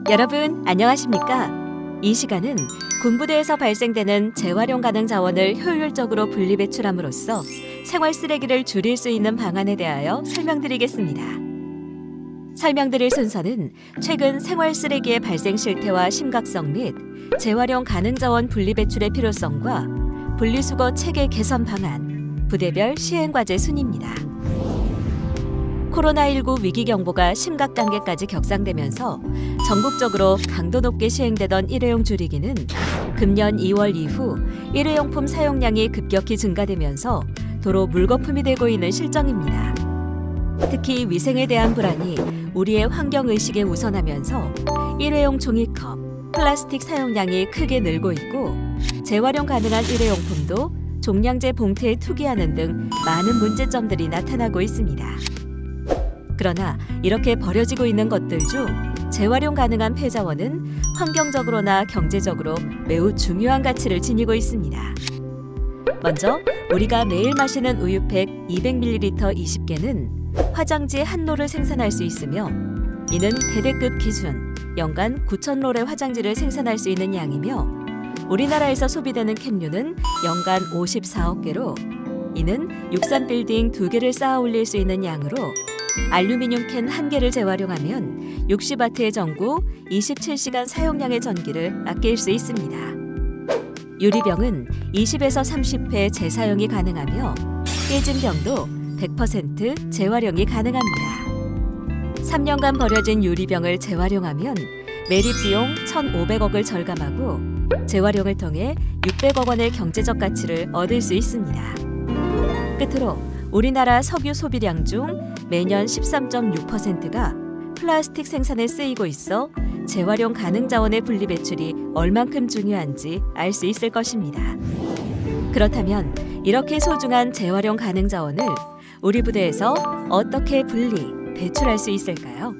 여러분 안녕하십니까? 이 시간은 군부대에서 발생되는 재활용 가능 자원을 효율적으로 분리배출함으로써 생활 쓰레기를 줄일 수 있는 방안에 대하여 설명드리겠습니다. 설명드릴 순서는 최근 생활 쓰레기의 발생 실태와 심각성 및 재활용 가능 자원 분리배출의 필요성과 분리수거 체계 개선 방안, 부대별 시행 과제 순입니다. 코로나19 위기 경보가 심각 단계까지 격상되면서 전국적으로 강도 높게 시행되던 일회용 줄이기는 금년 2월 이후 일회용품 사용량이 급격히 증가되면서 도로 물거품이 되고 있는 실정입니다. 특히 위생에 대한 불안이 우리의 환경의식에 우선하면서 일회용 종이컵, 플라스틱 사용량이 크게 늘고 있고 재활용 가능한 일회용품도 종량제 봉투에 투기하는 등 많은 문제점들이 나타나고 있습니다. 그러나 이렇게 버려지고 있는 것들 중 재활용 가능한 폐자원은 환경적으로나 경제적으로 매우 중요한 가치를 지니고 있습니다. 먼저 우리가 매일 마시는 우유팩 200ml 20개는 화장지 한 롤을 생산할 수 있으며 이는 대대급 기준 연간 9,000롤의 화장지를 생산할 수 있는 양이며 우리나라에서 소비되는 캔류는 연간 54억 개로 이는 63빌딩 2개를 쌓아 올릴 수 있는 양으로 알루미늄 캔 1개를 재활용하면 60W의 전구 27시간 사용량의 전기를 아낄 수 있습니다. 유리병은 20에서 30회 재사용이 가능하며 깨진 병도 100% 재활용이 가능합니다. 3년간 버려진 유리병을 재활용하면 매립 비용 1,500억을 절감하고 재활용을 통해 600억 원의 경제적 가치를 얻을 수 있습니다. 끝으로 우리나라 석유 소비량 중 매년 13.6%가 플라스틱 생산에 쓰이고 있어 재활용 가능 자원의 분리배출이 얼만큼 중요한지 알 수 있을 것입니다. 그렇다면 이렇게 소중한 재활용 가능 자원을 우리 부대에서 어떻게 분리, 배출할 수 있을까요?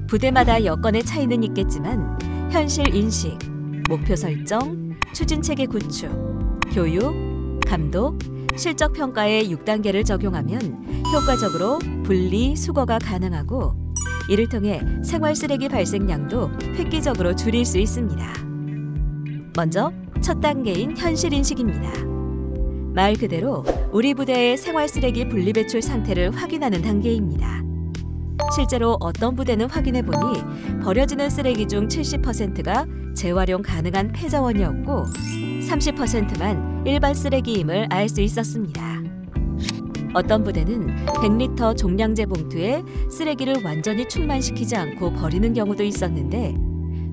부대마다 여건의 차이는 있겠지만 현실 인식, 목표 설정, 추진체계 구축, 교육, 감독, 실적 평가의 6단계를 적용하면 효과적으로 분리, 수거가 가능하고 이를 통해 생활 쓰레기 발생량도 획기적으로 줄일 수 있습니다. 먼저 첫 단계인 현실 인식입니다. 말 그대로 우리 부대의 생활 쓰레기 분리배출 상태를 확인하는 단계입니다. 실제로 어떤 부대는 확인해 보니 버려지는 쓰레기 중 70%가 재활용 가능한 폐자원이었고 30%만 일반 쓰레기임을 알 수 있었습니다. 어떤 부대는 100리터 종량제 봉투에 쓰레기를 완전히 충만시키지 않고 버리는 경우도 있었는데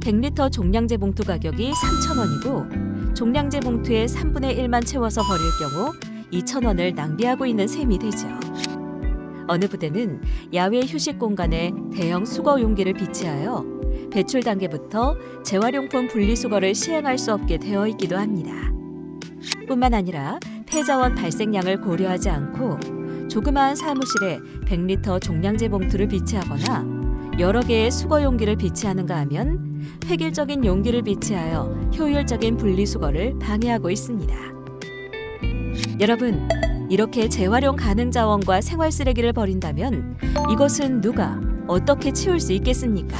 100리터 종량제 봉투 가격이 3,000원이고 종량제 봉투의 3분의 1만 채워서 버릴 경우 2,000원을 낭비하고 있는 셈이 되죠. 어느 부대는 야외 휴식 공간에 대형 수거 용기를 비치하여 배출 단계부터 재활용품 분리수거를 시행할 수 없게 되어 있기도 합니다. 뿐만 아니라 폐자원 발생량을 고려하지 않고 조그마한 사무실에 100리터 종량제 봉투를 비치하거나 여러 개의 수거 용기를 비치하는가 하면 획일적인 용기를 비치하여 효율적인 분리수거를 방해하고 있습니다. 여러분, 이렇게 재활용 가능 자원과 생활 쓰레기를 버린다면 이것은 누가 어떻게 치울 수 있겠습니까?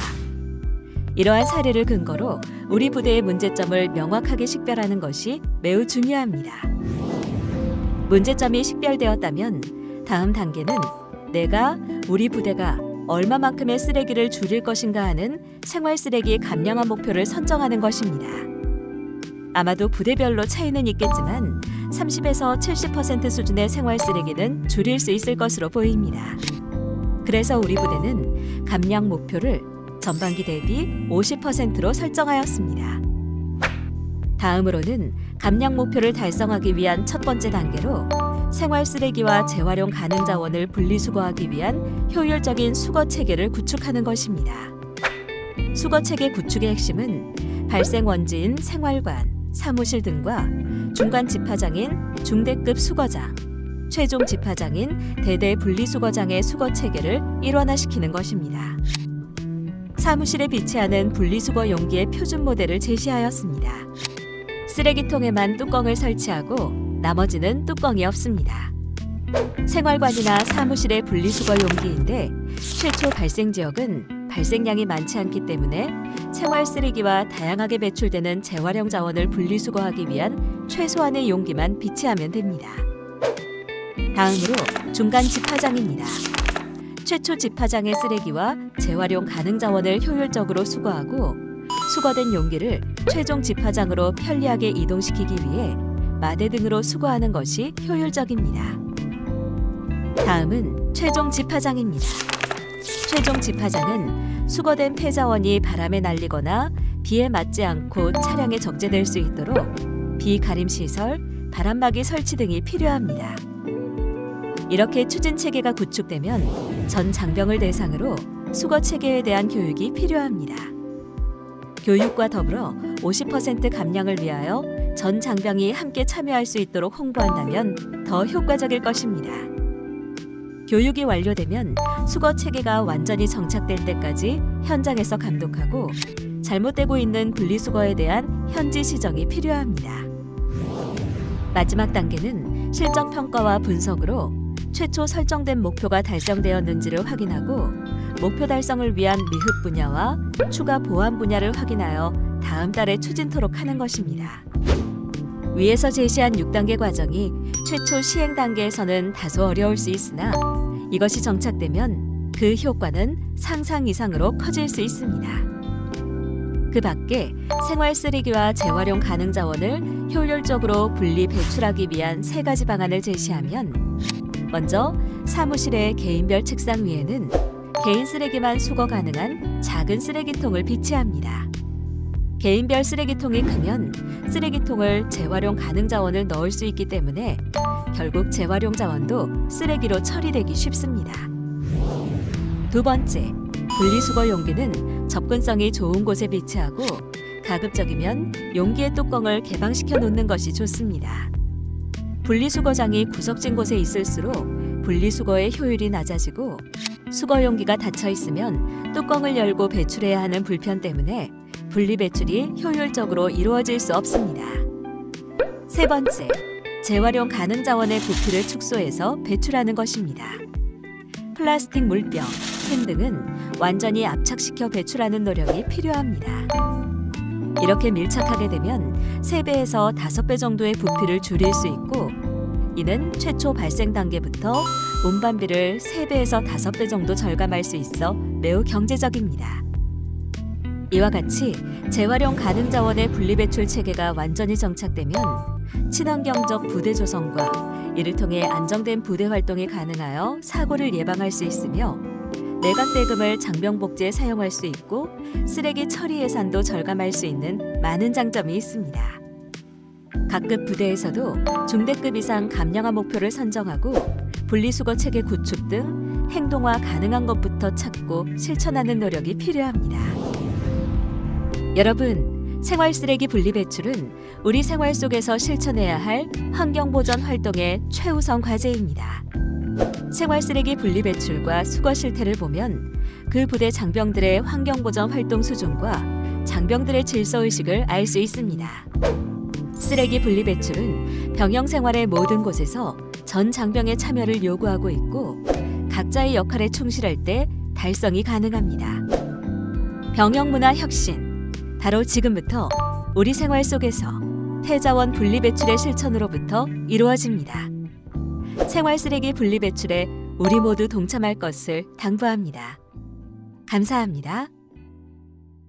이러한 사례를 근거로 우리 부대의 문제점을 명확하게 식별하는 것이 매우 중요합니다. 문제점이 식별되었다면 다음 단계는 내가 우리 부대가 얼마만큼의 쓰레기를 줄일 것인가 하는 생활 쓰레기 감량화 목표를 선정하는 것입니다. 아마도 부대별로 차이는 있겠지만 30에서 70% 수준의 생활 쓰레기는 줄일 수 있을 것으로 보입니다. 그래서 우리 부대는 감량 목표를 전반기 대비 50%로 설정하였습니다. 다음으로는 감량 목표를 달성하기 위한 첫 번째 단계로 생활 쓰레기와 재활용 가능 자원을 분리수거하기 위한 효율적인 수거 체계를 구축하는 것입니다. 수거 체계 구축의 핵심은 발생 원지인 생활관, 사무실 등과 중간 집화장인 중대급 수거장, 최종 집화장인 대대 분리수거장의 수거 체계를 일원화시키는 것입니다. 사무실에 비치하는 분리수거 용기의 표준 모델을 제시하였습니다. 쓰레기통에만 뚜껑을 설치하고 나머지는 뚜껑이 없습니다. 생활관이나 사무실의 분리수거 용기인데 최초 발생 지역은 발생량이 많지 않기 때문에 생활 쓰레기와 다양하게 배출되는 재활용 자원을 분리수거하기 위한 최소한의 용기만 비치하면 됩니다. 다음으로 중간 집화장입니다. 최초 집화장의 쓰레기와 재활용 가능 자원을 효율적으로 수거하고 수거된 용기를 최종 집화장으로 편리하게 이동시키기 위해 마대 등으로 수거하는 것이 효율적입니다. 다음은 최종 집화장입니다. 최종 집화장은 수거된 폐자원이 바람에 날리거나 비에 맞지 않고 차량에 적재될 수 있도록 비가림 시설, 바람막이 설치 등이 필요합니다. 이렇게 추진 체계가 구축되면 전 장병을 대상으로 수거 체계에 대한 교육이 필요합니다. 교육과 더불어 50% 감량을 위하여 전 장병이 함께 참여할 수 있도록 홍보한다면 더 효과적일 것입니다. 교육이 완료되면 수거 체계가 완전히 정착될 때까지 현장에서 감독하고 잘못되고 있는 분리수거에 대한 현지 시정이 필요합니다. 마지막 단계는 실적 평가와 분석으로 최초 설정된 목표가 달성되었는지를 확인하고 목표 달성을 위한 미흡 분야와 추가 보완 분야를 확인하여 다음 달에 추진토록 하는 것입니다. 위에서 제시한 6단계 과정이 최초 시행 단계에서는 다소 어려울 수 있으나 이것이 정착되면 그 효과는 상상 이상으로 커질 수 있습니다. 그 밖에 생활 쓰레기와 재활용 가능 자원을 효율적으로 분리 배출하기 위한 3가지 방안을 제시하면 먼저 사무실의 개인별 책상 위에는 개인 쓰레기만 수거 가능한 작은 쓰레기통을 비치합니다. 개인별 쓰레기통이 크면 쓰레기통을 재활용 가능 자원을 넣을 수 있기 때문에 결국 재활용 자원도 쓰레기로 처리되기 쉽습니다. 두 번째, 분리수거 용기는 접근성이 좋은 곳에 비치하고 가급적이면 용기의 뚜껑을 개방시켜 놓는 것이 좋습니다. 분리수거장이 구석진 곳에 있을수록 분리수거의 효율이 낮아지고 수거 용기가 닫혀 있으면 뚜껑을 열고 배출해야 하는 불편 때문에 분리배출이 효율적으로 이루어질 수 없습니다. 세 번째, 재활용 가능 자원의 부피를 축소해서 배출하는 것입니다. 플라스틱 물병, 캔 등은 완전히 압착시켜 배출하는 노력이 필요합니다. 이렇게 밀착하게 되면 3배에서 5배 정도의 부피를 줄일 수 있고 이는 최초 발생 단계부터 운반비를 3배에서 5배 정도 절감할 수 있어 매우 경제적입니다. 이와 같이 재활용 가능 자원의 분리배출 체계가 완전히 정착되면 친환경적 부대 조성과 이를 통해 안정된 부대 활동이 가능하여 사고를 예방할 수 있으며 내각 대금을 장병 복지에 사용할 수 있고 쓰레기 처리 예산도 절감할 수 있는 많은 장점이 있습니다. 각급 부대에서도 중대급 이상 감량화 목표를 선정하고 분리수거 체계 구축 등 행동화 가능한 것부터 찾고 실천하는 노력이 필요합니다. 여러분, 생활 쓰레기 분리배출은 우리 생활 속에서 실천해야 할 환경보전 활동의 최우선 과제입니다. 생활 쓰레기 분리배출과 수거 실태를 보면 그 부대 장병들의 환경보전 활동 수준과 장병들의 질서의식을 알 수 있습니다. 쓰레기 분리배출은 병영 생활의 모든 곳에서 전 장병의 참여를 요구하고 있고 각자의 역할에 충실할 때 달성이 가능합니다. 병영 문화 혁신, 바로 지금부터 우리 생활 속에서 폐자원 분리배출의 실천으로부터 이루어집니다. 생활 쓰레기 분리배출에 우리 모두 동참할 것을 당부합니다. 감사합니다.